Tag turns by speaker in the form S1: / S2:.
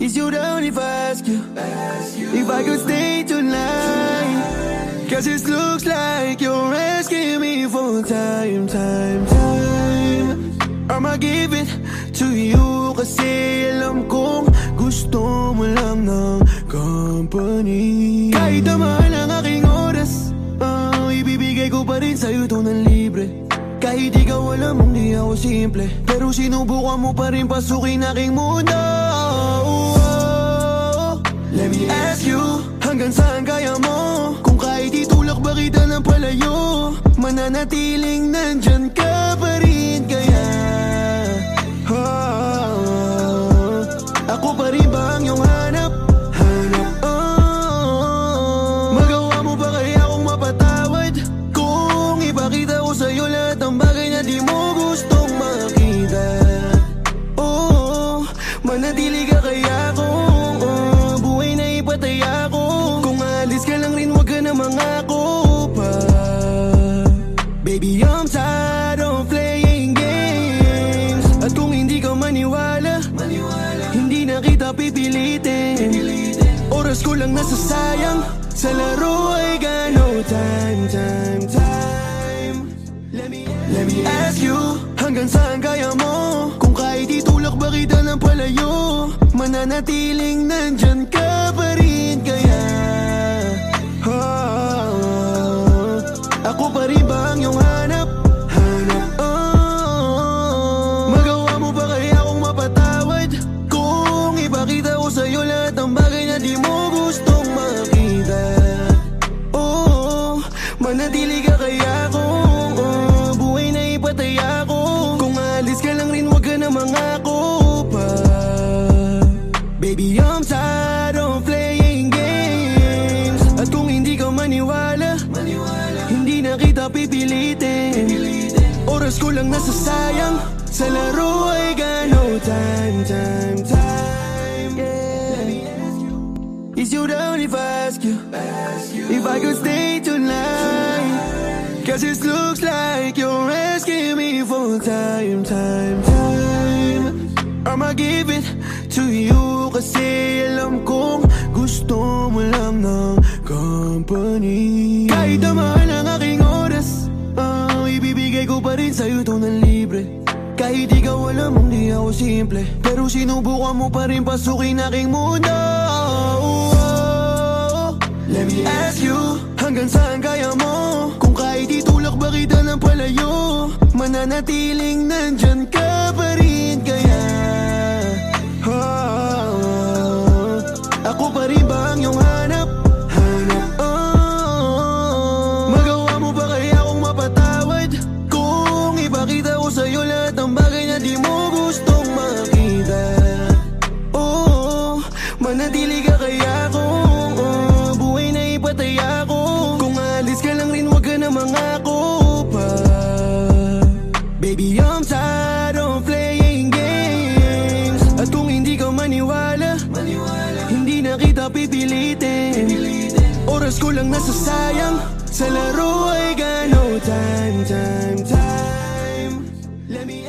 S1: Is you down if I ask you if I could stay tonight? Cause it looks like you're asking me for time. I'ma give it to you kasi alam kong gusto mo lang ng company. Kahit na mahal ang aking oras, ibibigay ko pa rin sa'yo ito ng libre. Kahit ikaw alam mong di ako simple, pero sinubukan mo pa rin pasukin aking mundo. Let me ask you, hanggang saan kaya mo? Kung kahit itulak ba kita ng palayo, mananatiling nandyan ka pa rin kaya? Ako pa rin ba ang iyong hanap? Magawa mo ba kaya akong mapatawad? Kung ipakita ko sa'yo lahat ng bagay na di mo gustong makita. Manatili ka kaya kung buhay na ipataya ko. Kung alis ka lang rin wag ka na mangako pa. Baby, I'm tired of playing games. At kung hindi ka maniwala, hindi na kita pipilitin. Oras ko lang nasasayang, sa laro ay got no time. Let me ask you, hanggang saan kaya mo? Kung kahit itulak ba kita ng palayo, mananatiling nandyan ka pa rin kaya? Ako pa rin ba ang iyong hanap? Magawa mo ba kaya akong mapatawad? Kung ipakita ko sa'yo lahat ng bagay na di mo gustong makita. Manatili ka kaya kung buhay na ipataya ko. Kung alis ka lang rin wag ka na mangako pa. Baby, I'm tired of playing games. At kung hindi ka maniwala, hindi na kita pipilitin. Oras ko lang nasasayang, sa laro ay got no time. Is you down if I ask you if I could stay tonight? Cause it looks like you're asking me for time. I'ma give it to you kasi alam kong gusto mo lang ng company. Kahit na mahal ang aking oras, ibibigay ko pa rin sa'yo ito ng libre. Kahit ikaw alam mong di ako simple, pero sinubukan mo pa rin pasukin aking mundo. Let me ask you, hanggang saan kaya mo? Kung kahit itulak ba kita ng palayo, mananatiling nandyan ka pa rin kaya? Ako pa rin ba ang iyong hanap? Magawa mo ba kaya akong mapatawad? Kung ipakita ko sa'yo lahat ng bagay na di mo gustong makita. Manatili ka kaya kung buhay na ipataya ko. Kung alis ka lang rin wag ka na mangako pa. Baby, I'm tired of playing games. At kung hindi ka maniwala, hindi na kita pipilitin. Oras ko lang nasasayang, sa laro ay got no time. Let me